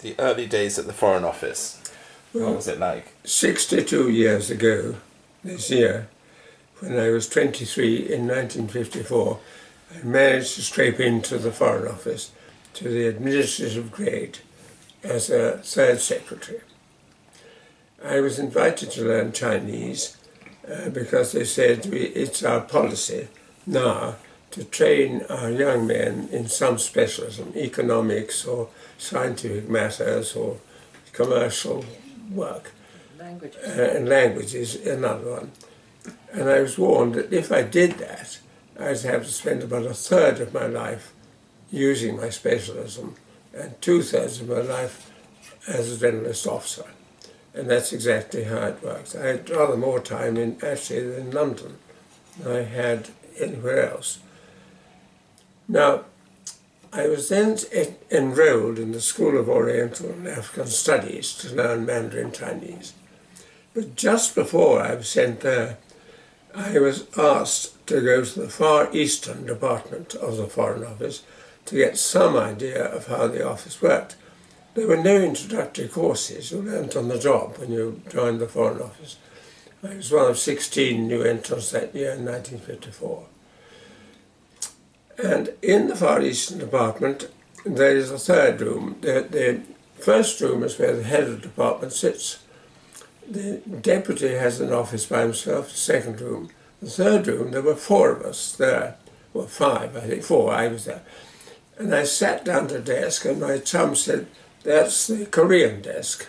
The early days at the Foreign Office. Well, what was it like? 62 years ago, this year, when I was 23 in 1954, I managed to scrape into the Foreign Office to the administrative grade as a third secretary. I was invited to learn Chinese because they said it's our policy now to train our young men in some specialism, economics or scientific matters or commercial work. Languages. And languages, another one. And I was warned that if I did that, I'd have to spend about a third of my life using my specialism and 2/3 of my life as a journalist officer. And that's exactly how it works. I had rather more time in London than I had anywhere else. Now, I was then enrolled in the School of Oriental and African Studies to learn Mandarin Chinese. But just before I was sent there, I was asked to go to the Far Eastern Department of the Foreign Office to get some idea of how the office worked. There were no introductory courses. You learnt on the job when you joined the Foreign Office. I was one of 16 new entrants that year in 1954. And in the Far Eastern Department, there is a third room. The first room is where the head of the department sits. The deputy has an office by himself, the second room. The third room, there were 4 of us there. Well, 5, I think, 4, I was there. And I sat down at a desk and my chum said, "That's the Korean desk.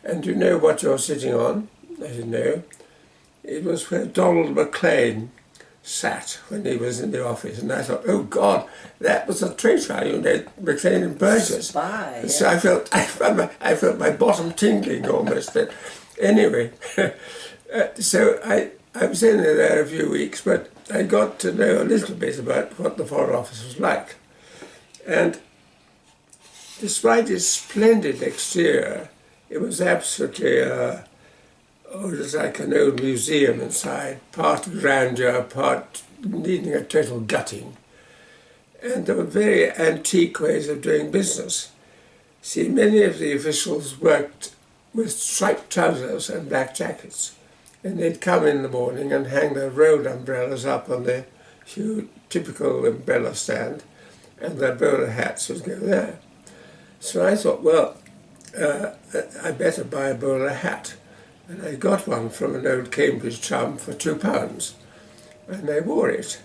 And do you know what you're sitting on?" I said, "No." It was where Donald MacLean sat when he was in the office, and I thought, oh God, that was a traitor, you know, MacLean and Burgess. Spy, yeah. So I felt my bottom tingling almost. But anyway, so I was in there a few weeks, but I got to know a little bit about what the Foreign Office was like. And despite its splendid exterior, it was absolutely it was like an old museum inside, part grandeur, part needing a total gutting. And there were very antique ways of doing business. See, many of the officials worked with striped trousers and black jackets, and they'd come in the morning and hang their rolled umbrellas up on their huge, typical umbrella stand, and their bowler hats would go there. So I thought, well, I better buy a bowler hat. And I got one from an old Cambridge chum for £2, and I wore it.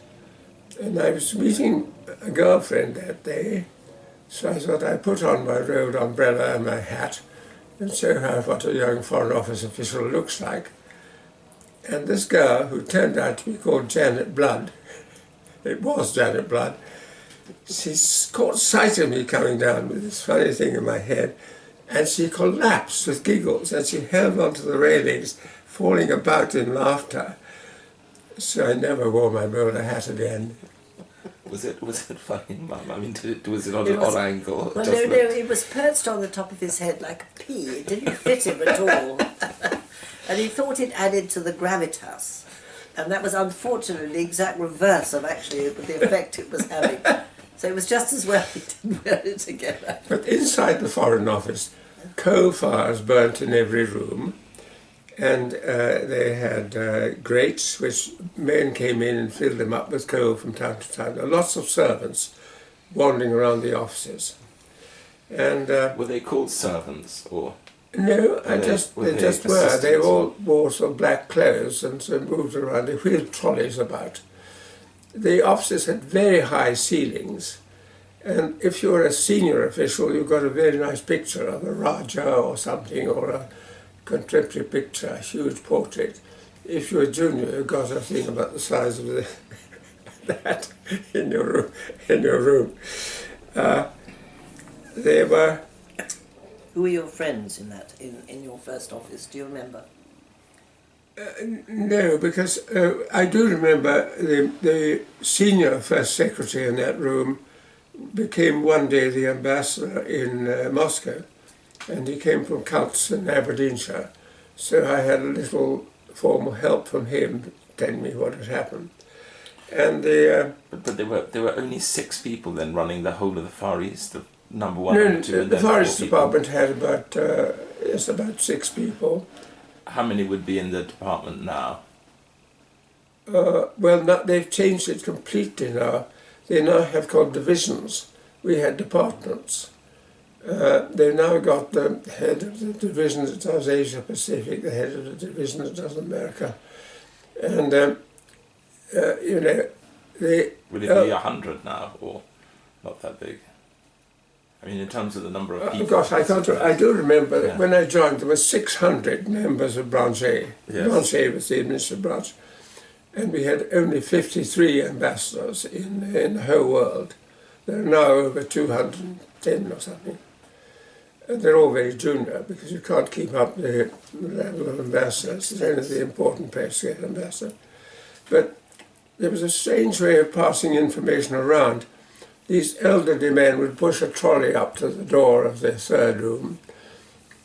And I was meeting a girlfriend that day, so I thought I'd put on my rolled umbrella and my hat and show her what a young Foreign Office official looks like. And this girl, who turned out to be called Janet Blood, it was Janet Blood, she caught sight of me coming down with this funny thing in my head, and she collapsed with giggles, and she held onto the railings, falling about in laughter. So I never wore my bowler hat again. Was it funny, Mum? I mean, was it on an odd angle? Well, no, it was perched on the top of his head like a pea. It didn't fit him at all. And he thought it added to the gravitas. And that was unfortunately the exact reverse of actually the effect it was having. So it was just as well he didn't wear it together. But inside the Foreign Office, coal fires burnt in every room, and they had grates which men came in and filled them up with coal from time to time. There were lots of servants wandering around the offices. And were they called servants, or? No, they just were. They all wore some black clothes and so moved around. They wheeled trolleys about. The offices had very high ceilings, and if you were a senior official, you got a very nice picture of a Raja or something, or a contemporary picture, a huge portrait. If you were junior, you got a thing about the size of that in your room. They were. Who were your friends in your first office? Do you remember? No, because I do remember the senior first secretary in that room became one day the ambassador in Moscow, and he came from Cults in Aberdeenshire, so I had a little formal help from him telling me what had happened. And but there were only 6 people then running the whole of the Far East. number one, No, number two, and the then forest 4 people? department had about 6 people. How many would be in the department now? Well, they've changed it completely now. They now have called divisions. We had departments. They've now got the head of the division that does Asia Pacific, the head of the division that does America, and you know, they. Will it be 100 now, or not that big? I mean, in terms of the number of people. Gosh, I do remember that Yeah. when I joined, there were 600 members of Branch A. Yes. Branch A was the administrative branch, and we had only 53 ambassadors in the whole world. There are now over 210 or something. And they're all very junior because you can't keep up the level of ambassadors. It's only the important place to get ambassador. But there was a strange way of passing information around. These elderly men would push a trolley up to the door of the third room,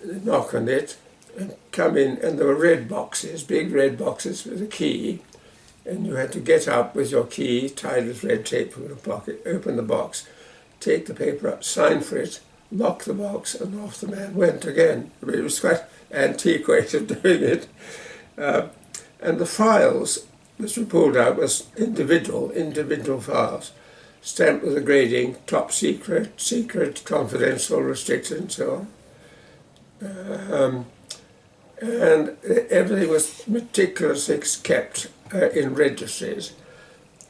knock on it, and come in, and there were red boxes, big red boxes with a key, and you had to get up with your key tied with red tape from your pocket, open the box, take the paper up, sign for it, lock the box, and off the man went again. It was quite an antique way of doing it. And the files which we pulled out was individual files, stamped with a grading, top secret, secret, confidential, restricted, and so on. And everything was meticulously kept in registries.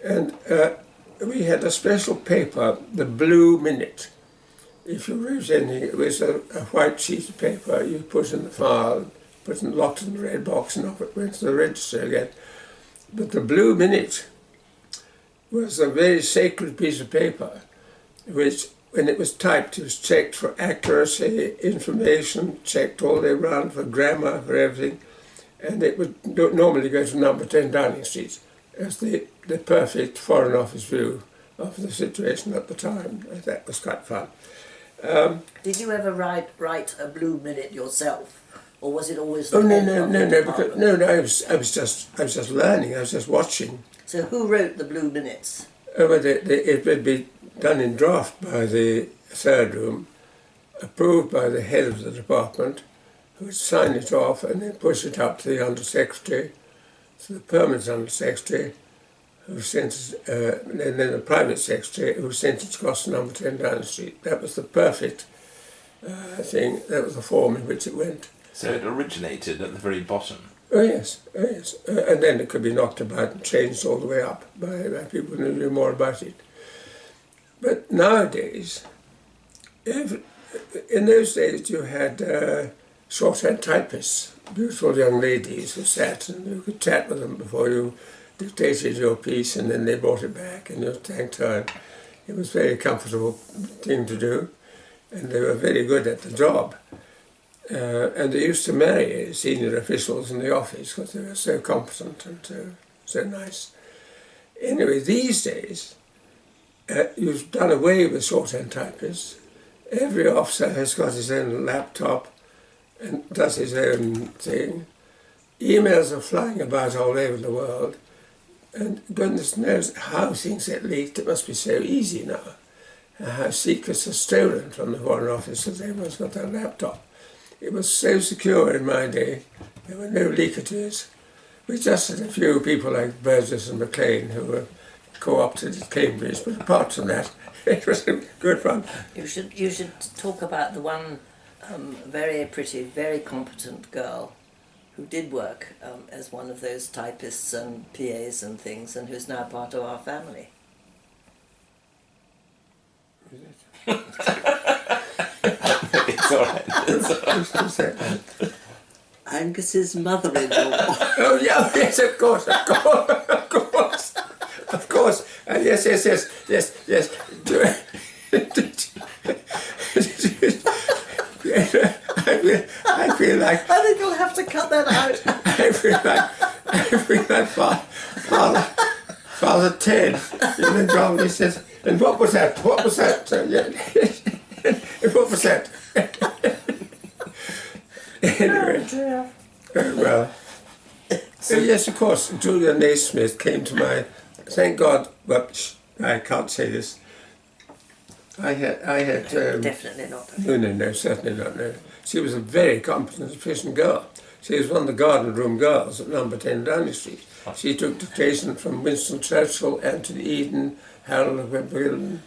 And we had a special paper, the Blue Minute. If you wrote anything, it was a white sheet of paper you put in the file, locked in the red box, and off it went to the register again. But the Blue Minute was a very sacred piece of paper, which, when it was typed, it was checked for accuracy, information, checked all the way around for grammar, for everything, and it would normally go to number 10 Downing Street as the perfect Foreign Office view of the situation at the time. That was quite fun. Did you ever write a Blue Minute yourself, or was it always? Oh no! Because I was just learning. I was just watching. So who wrote the Blue Minutes? Oh, but it would be done in draft by the third room, approved by the head of the department, who would sign it off and then push it up to the Under-Secretary, to the permanent Under-Secretary, who sent it, and then the private secretary, who sent it across to number 10 Downing Street. That was the perfect thing. That was the form in which it went. So it originated at the very bottom. Oh yes. And then it could be knocked about and changed all the way up by people who knew more about it. But nowadays, in those days you had shorthand typists, beautiful young ladies who sat and you could chat with them before you dictated your piece, and then they brought it back and you thanked her. It was a very comfortable thing to do, and they were very good at the job. And they used to marry senior officials in the office because they were so competent and so nice. Anyway, these days, you've done away with shorthand typists. Every officer has got his own laptop and does his own thing. Emails are flying about all over the world. And goodness knows how things get leaked. It must be so easy now. How secrets are stolen from the Foreign Office because everyone's got their laptop. It was so secure in my day. There were no leakages. We just had a few people like Burgess and Maclean who were co-opted at Cambridge, but apart from that, it was good fun. You should talk about the one very pretty, very competent girl who did work as one of those typists and PAs and things, and who's now part of our family. It's all right. It's all right. Angus's mother-in-law. Oh yeah, yes, of course. Yes. I feel like I think you'll have to cut that out. I feel like Father Ted in the drama. He says, and what was that? What was that? And what was that? Anyway, well, so yes, of course, Julia Naismith came to my. Thank God. Well, I can't say this. I had. Definitely not. No, certainly not. No, she was a very competent, efficient girl. She was one of the garden room girls at number 10 Downing Street. She took dictation from Winston Churchill, Anthony Eden, Harold of Webber.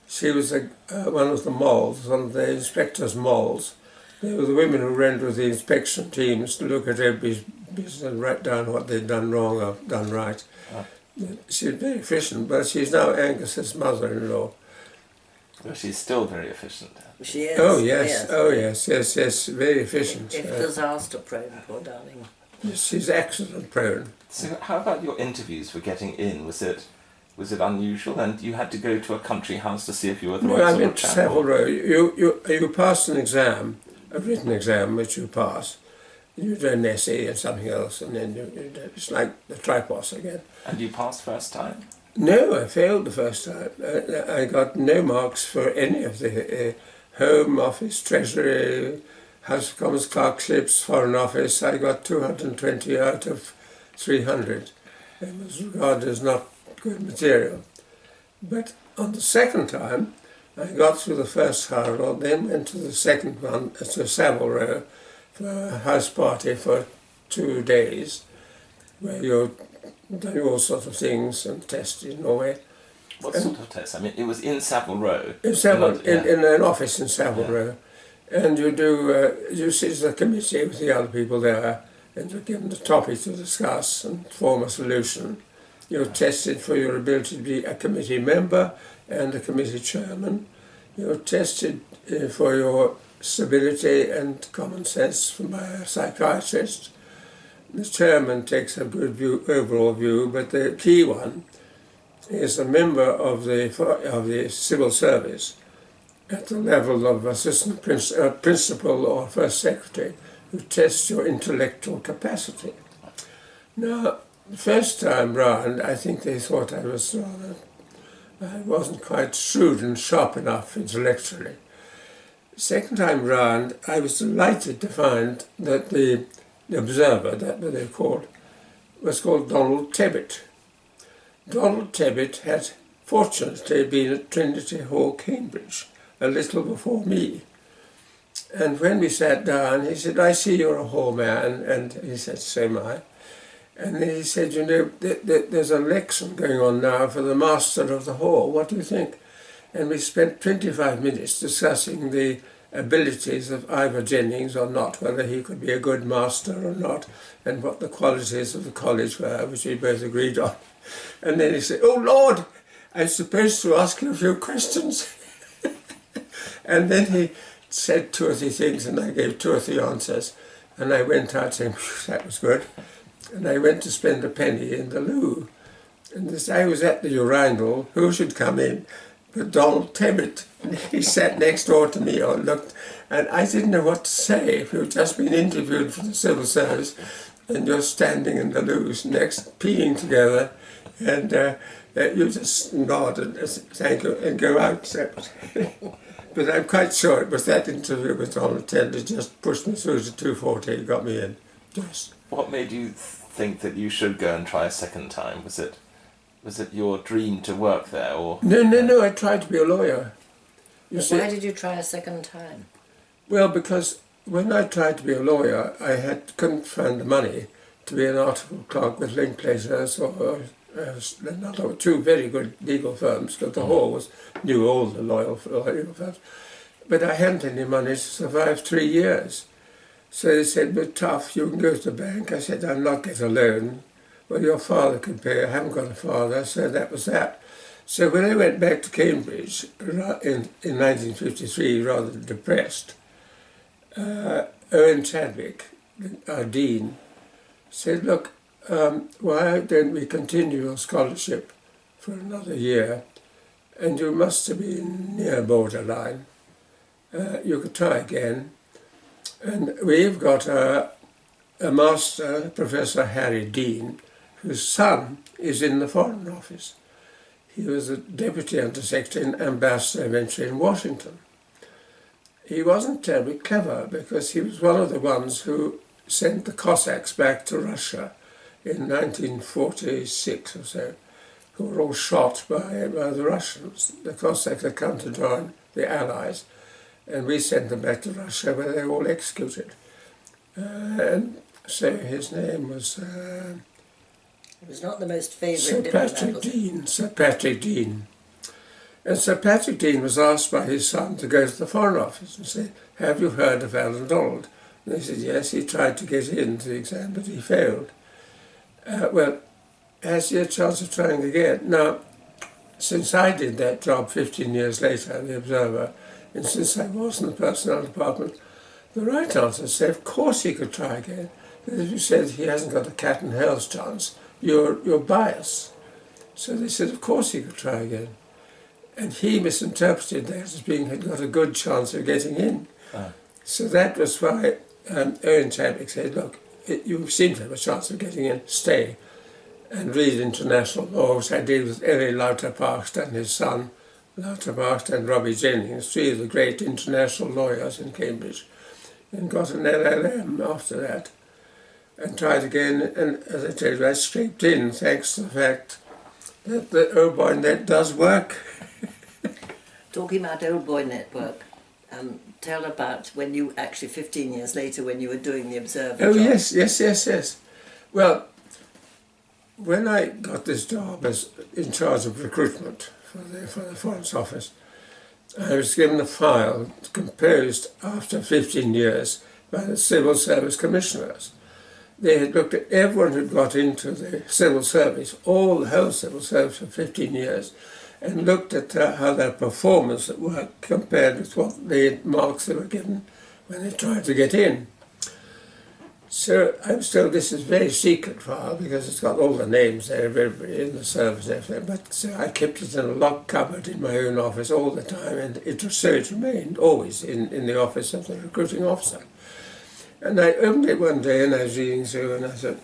She was one of the moles, one of the inspectors' moles. They were the women who went with the inspection teams to look at everybody's business and write down what they'd done wrong or done right. She was very efficient, but she's now Angus's mother-in-law. Well, she's still very efficient. She is. Oh yes, yes, very efficient. If disaster prone, poor darling. She's accident prone. So how about your interviews for getting in? Was it unusual, and you had to go to a country house to see if you were the right I sort went of to chap? Savile Row. You pass an exam, a written exam, which you pass. You do an essay and something else, and then it's like the tripos again. And you passed first time? No, I failed the first time. I got no marks for any of the Home Office, Treasury, House of Commons clerkships, Foreign Office. I got 220 out of 300. It was regarded as not good material. But on the second time, I got through the first hurdle, then went to the second one, to Savile Row, for a house party for 2 days, where you do all sorts of things and tested in Norway. What sort of test? I mean, it was in Savile Row. In an office in Savile Row. And you do, you sit as a committee with the other people there, and you're given the topic to discuss and form a solution. You're tested for your ability to be a committee member and a committee chairman. You're tested for your stability and common sense by a psychiatrist. The chairman takes a good overall view, but the key one is a member of the civil service at the level of assistant principal or first secretary, who tests your intellectual capacity. Now, the first time round, I think they thought I wasn't quite shrewd and sharp enough intellectually. Second time round, I was delighted to find that the observer, that what they called, was called Donald Tebbit. Donald Tebbit had fortunately been at Trinity Hall, Cambridge, a little before me. And when we sat down, he said, "I see you're a hall man," and he said, "So am I." And then he said, "You know, there's an election going on now for the master of the hall. What do you think?" And we spent 25 minutes discussing the abilities of Ivor Jennings or not, whether he could be a good master or not, and what the qualities of the college were, which we both agreed on. And then he said, "Oh Lord, I'm supposed to ask you a few questions." And then he said 2 or 3 things, and I gave 2 or 3 answers, and I went out saying, "That was good." And I went to spend a penny in the loo. And as I was at the urinal, who should come in but Donald Tebbit. He sat next door to me or looked, and I didn't know what to say. If you've just been interviewed for the civil service and you're standing in the loos next, peeing together, and you just nod and thank you and go out. So, but I'm quite sure it was that interview with Donald Tebbit just pushed me through to 240 and got me in. Just. What made you think that you should go and try a second time? Was it your dream to work there, or...? No, I tried to be a lawyer. Why did you try a second time? Well, because when I tried to be a lawyer, I couldn't find the money to be an article clerk with Linklaters or another 2 very good legal firms, because the Hall knew all the legal firms. But I hadn't any money to survive 3 years. So they said, "But tough, you can go to the bank." I said, "I'll not get a loan." "Well, your father could pay. I haven't got a father," so that was that. So when I went back to Cambridge in 1953, rather depressed, Owen Chadwick, our dean, said, "Look, why don't we continue your scholarship for another year? And you must have been near borderline. You could try again. And we've got a master, Professor Harry Dean, whose son is in the Foreign Office. He was a Deputy Undersecretary and Ambassador eventually in Washington. He wasn't terribly clever because he was one of the ones who sent the Cossacks back to Russia in 1946 or so. who were all shot by the Russians. The Cossacks had come to join the Allies, and we sent them back to Russia where they were all executed. And so his name was It was not the most favoured Sir diplomat, Patrick was it? Dean. Sir Patrick Dean. And Sir Patrick Dean was asked by his son to go to the Foreign Office and say, "Have you heard of Alan Donald?" And they said, "Yes, he tried to get into the exam, but he failed." Well, has he a chance of trying again? Now, since I did that job 15 years later, the Observer, and since I was in the personnel department, the right answer is, of course he could try again. Because if you said he hasn't got a cat and hell's chance, you're biased. So they said, of course he could try again. And he misinterpreted that as being had got a good chance of getting in. Ah. So that was why Owen Chadwick said, look, you seem to have a chance of getting in, stay and read international law, which I did with Eli Lauterpacht and his son, Lauterpacht and Robbie Jennings, three of the great international lawyers in Cambridge, and got an LLM after that, and tried again, and as I told you, I scraped in thanks to the fact that the Old Boy Net does work. Talking about Old Boy Network, tell about when you actually, 15 years later, when you were doing the Observer Oh, job. yes. Well, when I got this job as in charge of recruitment for the Foreign Office, I was given a file composed after 15 years by the Civil Service Commissioners. They had looked at everyone who'd got into the civil service, the whole civil service for 15 years, and looked at how their performance at work compared with what the marks they were given when they tried to get in. So I'm still, this is a very secret file because it's got all the names there of everybody in the service and everything, but so I kept it in a locked cupboard in my own office all the time, and it remained always in the office of the recruiting officer. And I opened it one day and I was reading through and I said,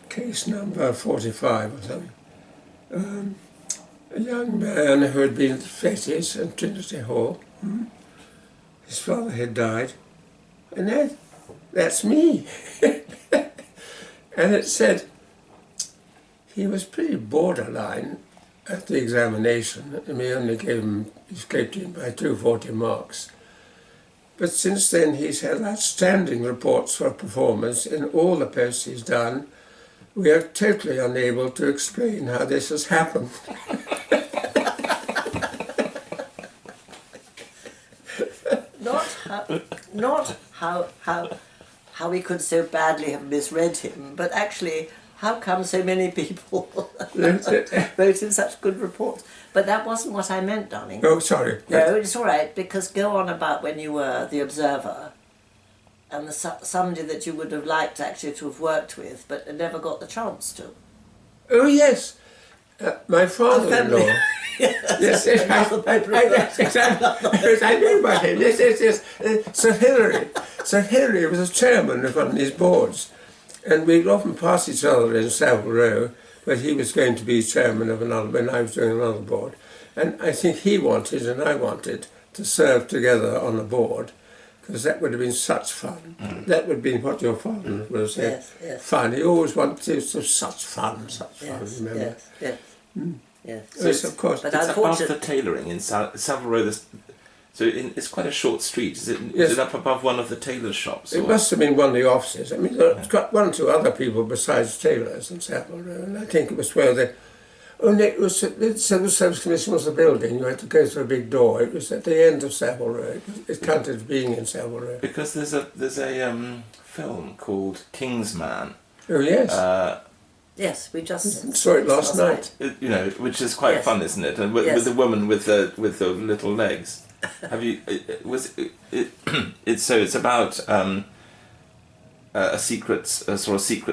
case number 45 or something. A young man who had been at the Fettes and Trinity Hall. His father had died. And that's me. And it said he was pretty borderline at the examination. And we only gave him, he escaped him by 240 marks. But since then he's had outstanding reports for performance in all the posts he's done. We are totally unable to explain how this has happened. Not how we could so badly have misread him, but actually how come so many people wrote in such good reports. But that wasn't what I meant, darling. Oh, sorry. No, it's all right, because go on about when you were the Observer and somebody that you would have liked actually to have worked with, but never got the chance to. Oh, yes. My father-in-law. Yes, I know about him. Yes. Sir Hilary. Sir Hilary was a chairman of one of these boards, and we'd often pass each other in Savile Row, but he was going to be chairman of another when I was doing another board. And I think he wanted and I wanted to serve together on a board, because that would have been such fun. That would have been what your father would have said. Yes. Fun. He always wanted to have such fun, remember? Yes. So Yes, of course. But it's above unfortunately, the tailoring in Savile Row. It's quite a short street. Is Yes. it up above one of the tailor shops? It or- must have been one of the offices. I mean, there's got one or two other people besides tailors in Savile Row, and I think it was where the Civil Service Commission was a building. You had to go through a big door. It was at the end of Savile Row. It counted as being in Savile Row. Because there's a film called Kingsman. Oh, yes. yes, we just Saw it last night. Which is quite Yes. fun, isn't it? And with Yes. the woman with the little legs. Have you? It's about a secret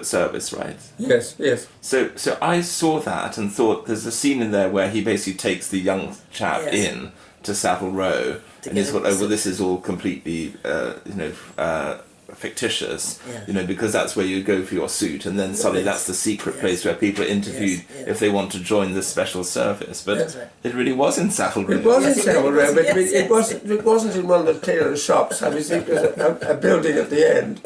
service, right? Yes. So I saw that and thought there's a scene in there where he basically takes the young chap Yes. in to Savile Row, and he's thought, oh well, this is all completely fictitious, Yes. because that's where you go for your suit, and then suddenly Yes. that's the secret Yes. place where people are interviewed Yes. if they want to join the special service. But That's right. it really was in Savile Row. It was Yes, in it Savile was. Row, but Yes, it wasn't in one of the tailor shops. I mean, it was a building at the end.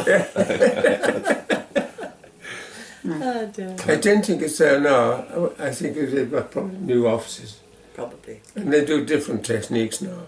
Oh dear. I don't think it's there now. I think they've got probably new offices. Probably. And they do different techniques now.